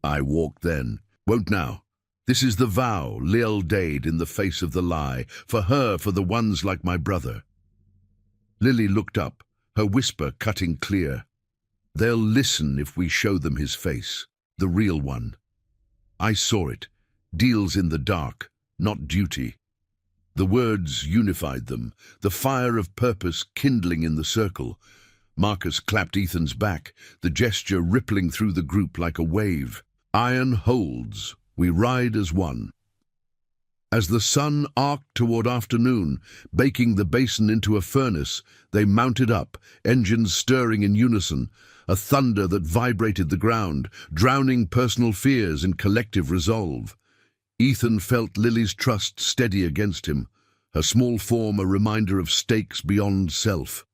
"I walked then, won't now. This is the vow Liel dade in the face of the lie, for her, for the ones like my brother." Lily looked up, her whisper cutting clear. "They'll listen if we show them his face, the real one. I saw it. Deals in the dark, not duty." The words unified them, the fire of purpose kindling in the circle. Marcus clapped Ethan's back, the gesture rippling through the group like a wave. Iron holds. We ride as one. As the sun arced toward afternoon, baking the basin into a furnace, they mounted up, engines stirring in unison, a thunder that vibrated the ground, drowning personal fears in collective resolve. Ethan felt Lily's trust steady against him, her small form a reminder of stakes beyond self.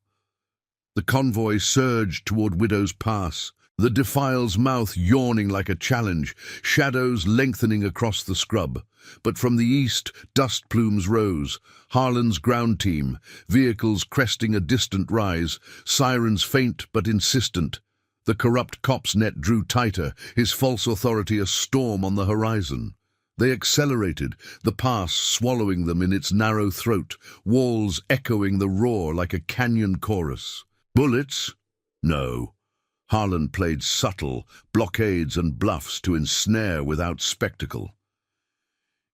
The convoy surged toward Widow's Pass, the defile's mouth yawning like a challenge, shadows lengthening across the scrub. But from the east, dust plumes rose, Harlan's ground team, vehicles cresting a distant rise, sirens faint but insistent. The corrupt cop's net drew tighter, his false authority a storm on the horizon. They accelerated, the pass swallowing them in its narrow throat, walls echoing the roar like a canyon chorus. Bullets? No. Harlan played subtle, blockades and bluffs to ensnare without spectacle.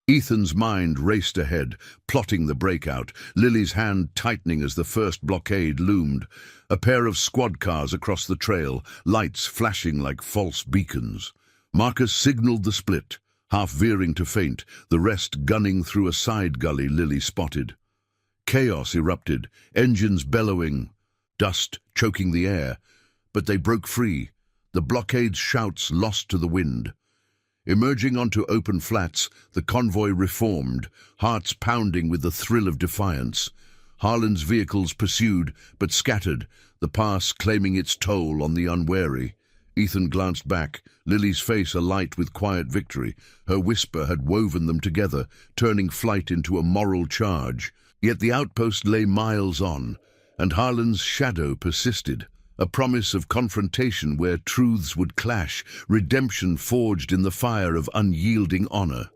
Ethan's mind raced ahead, plotting the breakout, Lily's hand tightening as the first blockade loomed. A pair of squad cars across the trail, lights flashing like false beacons. Marcus signaled the split, half veering to feint, the rest gunning through a side gully Lily spotted. Chaos erupted, engines bellowing, dust choking the air, but they broke free, the blockade's shouts lost to the wind. Emerging onto open flats, the convoy reformed, hearts pounding with the thrill of defiance. Harlan's vehicles pursued, but scattered, the pass claiming its toll on the unwary. Ethan glanced back, Lily's face alight with quiet victory. Her whisper had woven them together, turning flight into a moral charge. Yet the outpost lay miles on, and Harlan's shadow persisted. A promise of confrontation where truths would clash, redemption forged in the fire of unyielding honor.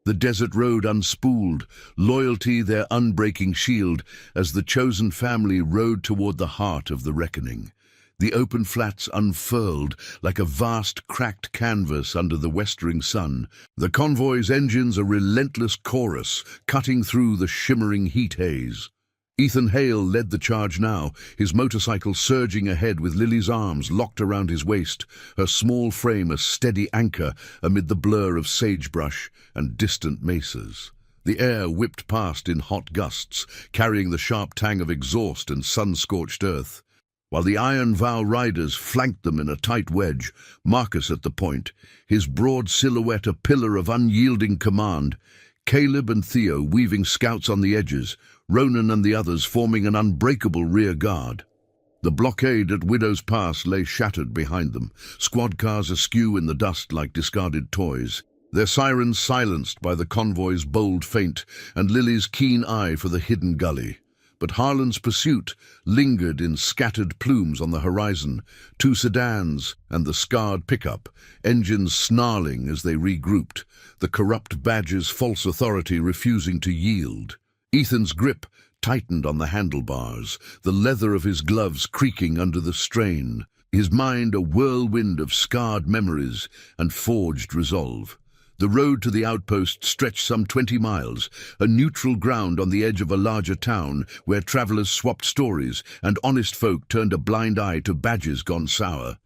The desert road unspooled, loyalty their unbreaking shield, as the chosen family rode toward the heart of the reckoning. The open flats unfurled like a vast cracked canvas under the westering sun, the convoy's engines a relentless chorus, cutting through the shimmering heat haze. Ethan Hale led the charge now, his motorcycle surging ahead with Lily's arms locked around his waist, her small frame a steady anchor amid the blur of sagebrush and distant mesas. The air whipped past in hot gusts, carrying the sharp tang of exhaust and sun-scorched earth. While the Iron Vow riders flanked them in a tight wedge, Marcus at the point, his broad silhouette a pillar of unyielding command, Caleb and Theo weaving scouts on the edges, Ronan and the others forming an unbreakable rear guard. The blockade at Widow's Pass lay shattered behind them, squad cars askew in the dust like discarded toys, their sirens silenced by the convoy's bold feint and Lily's keen eye for the hidden gully. But Harlan's pursuit lingered in scattered plumes on the horizon, two sedans and the scarred pickup, engines snarling as they regrouped, the corrupt badge's false authority refusing to yield. Ethan's grip tightened on the handlebars, the leather of his gloves creaking under the strain, his mind a whirlwind of scarred memories and forged resolve. The road to the outpost stretched some 20 miles, a neutral ground on the edge of a larger town where travelers swapped stories and honest folk turned a blind eye to badges gone sour.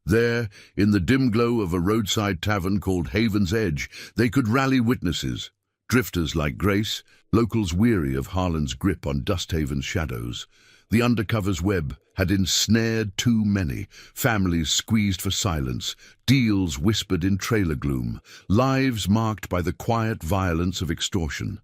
There, in the dim glow of a roadside tavern called Haven's Edge, they could rally witnesses. Drifters like Grace, locals weary of Harlan's grip on Dusthaven's shadows. The Undercover's web had ensnared too many, families squeezed for silence, deals whispered in trailer gloom, lives marked by the quiet violence of extortion.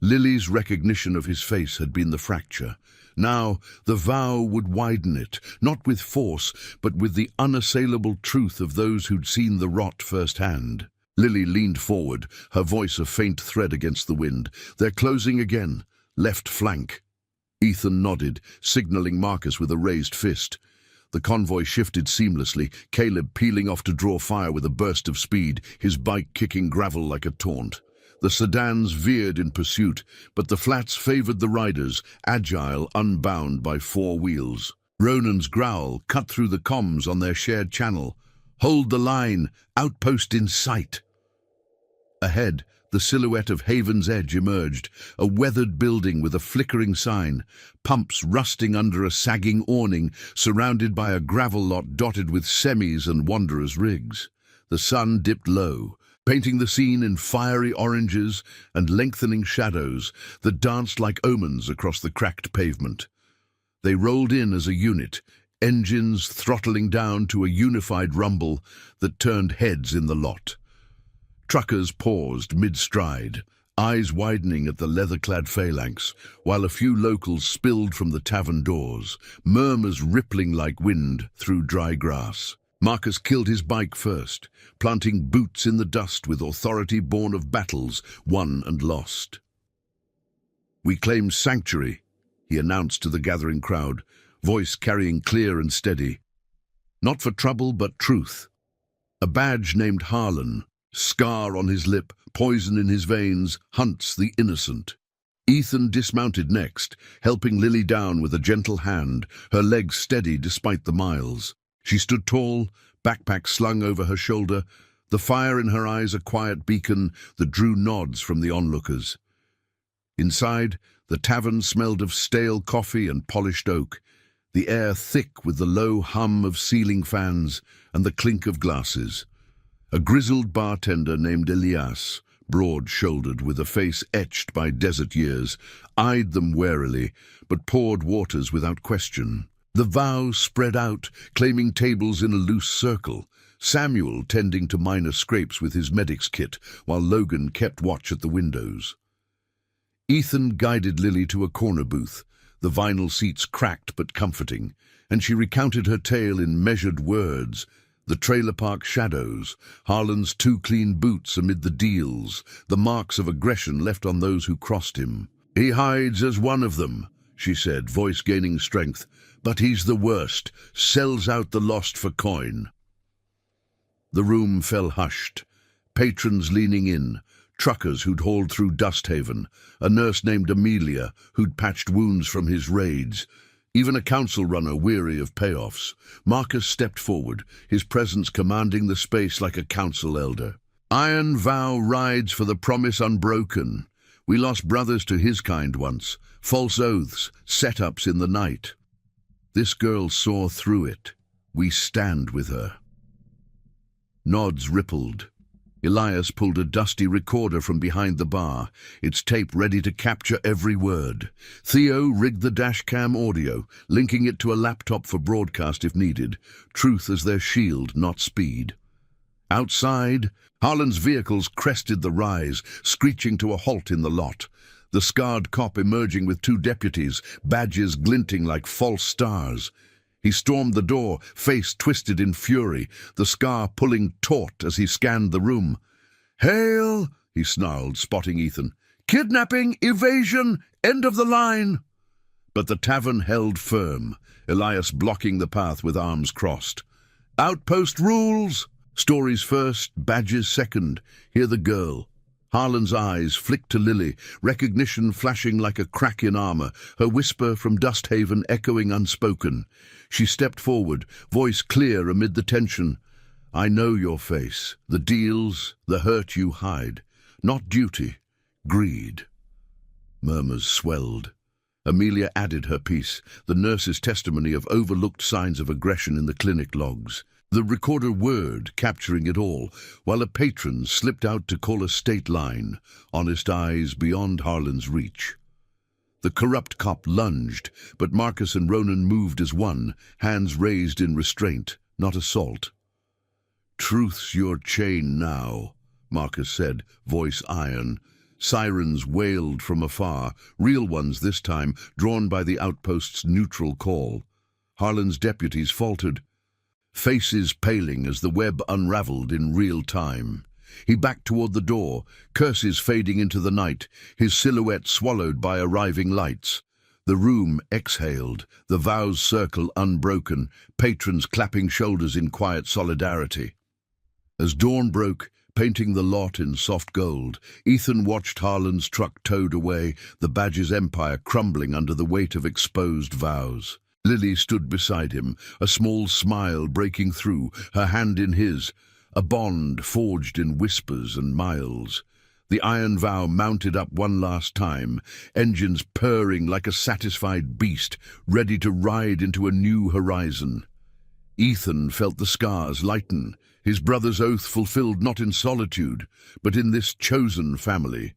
Lily's recognition of his face had been the fracture. Now the vow would widen it, not with force, but with the unassailable truth of those who'd seen the rot firsthand. Lily leaned forward, her voice a faint thread against the wind. They're closing again, left flank. Ethan nodded, signaling Marcus with a raised fist. The convoy shifted seamlessly, Caleb peeling off to draw fire with a burst of speed, his bike kicking gravel like a taunt. The sedans veered in pursuit, but the flats favored the riders, agile, unbound by four wheels. Ronan's growl cut through the comms on their shared channel. "Hold the line, outpost in sight." Ahead, The silhouette of Haven's Edge emerged, a weathered building with a flickering sign, pumps rusting under a sagging awning, surrounded by a gravel lot dotted with semis and wanderers' rigs. The sun dipped low, painting the scene in fiery oranges and lengthening shadows that danced like omens across the cracked pavement. They rolled in as a unit, engines throttling down to a unified rumble that turned heads in the lot. Truckers paused mid-stride, eyes widening at the leather-clad phalanx, while a few locals spilled from the tavern doors, murmurs rippling like wind through dry grass. Marcus killed his bike first, planting boots in the dust with authority born of battles won and lost. "We claim sanctuary," he announced to the gathering crowd, voice carrying clear and steady. "Not for trouble, but truth." A badge named Harlan, scar on his lip, poison in his veins, hunts the innocent. Ethan dismounted next, helping Lily down with a gentle hand, her legs steady despite the miles. She stood tall, backpack slung over her shoulder, the fire in her eyes a quiet beacon that drew nods from the onlookers. Inside, the tavern smelled of stale coffee and polished oak, the air thick with the low hum of ceiling fans and the clink of glasses. A grizzled bartender named Elias, broad-shouldered with a face etched by desert years, eyed them warily, but poured waters without question. The vow spread out, claiming tables in a loose circle, Samuel tending to minor scrapes with his medic's kit, while Logan kept watch at the windows. Ethan guided Lily to a corner booth, the vinyl seats cracked but comforting, and she recounted her tale in measured words. The trailer park shadows, Harlan's 2 clean boots amid the deals, the marks of aggression left on those who crossed him. "He hides as one of them," she said, voice gaining strength. "But he's the worst, sells out the lost for coin." The room fell hushed, patrons leaning in, truckers who'd hauled through Dusthaven, a nurse named Amelia who'd patched wounds from his raids, even a council runner weary of payoffs. Marcus stepped forward, his presence commanding the space like a council elder. "Iron vow rides for the promise unbroken. We lost brothers to his kind once, false oaths, set-ups in the night. This girl saw through it. We stand with her." Nods rippled. Elias pulled a dusty recorder from behind the bar, its tape ready to capture every word. Theo rigged the dashcam audio, linking it to a laptop for broadcast if needed, truth as their shield, not speed. Outside, Harlan's vehicles crested the rise, screeching to a halt in the lot. The scarred cop emerging with 2 deputies, badges glinting like false stars. He stormed the door, face twisted in fury, the scar pulling taut as he scanned the room. "Hail!" he snarled, spotting Ethan. "Kidnapping, evasion, end of the line!" But the tavern held firm, Elias blocking the path with arms crossed. "Outpost rules! Stories first, badges second. Hear the girl." Harlan's eyes flicked to Lily, recognition flashing like a crack in armor, her whisper from Dusthaven echoing unspoken. She stepped forward, voice clear amid the tension. "I know your face, the deals, the hurt you hide. Not duty, greed." Murmurs swelled. Amelia added her piece, the nurse's testimony of overlooked signs of aggression in the clinic logs. The recorder whirred, capturing it all, while a patron slipped out to call a state line, honest eyes beyond Harlan's reach. The corrupt cop lunged, but Marcus and Ronan moved as one, hands raised in restraint, not assault. "Truth's your chain now," Marcus said, voice iron. Sirens wailed from afar, real ones this time, drawn by the outpost's neutral call. Harlan's deputies faltered, faces paling as the web unraveled in real time. He backed toward the door, curses fading into the night, his silhouette swallowed by arriving lights. The room exhaled, the vows circle unbroken, patrons clapping shoulders in quiet solidarity. As dawn broke, painting the lot in soft gold, Ethan watched Harlan's truck towed away, the badge's empire crumbling under the weight of exposed vows. Lily stood beside him, a small smile breaking through, her hand in his, a bond forged in whispers and miles. The iron vow mounted up one last time, engines purring like a satisfied beast, ready to ride into a new horizon. Ethan felt the scars lighten, his brother's oath fulfilled not in solitude, but in this chosen family.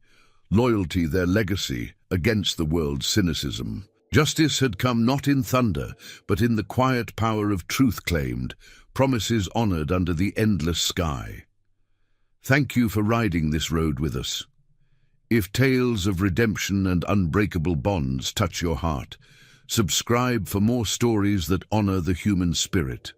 Loyalty their legacy against the world's cynicism. Justice had come not in thunder, but in the quiet power of truth claimed, promises honored under the endless sky. Thank you for riding this road with us. If tales of redemption and unbreakable bonds touch your heart, subscribe for more stories that honor the human spirit.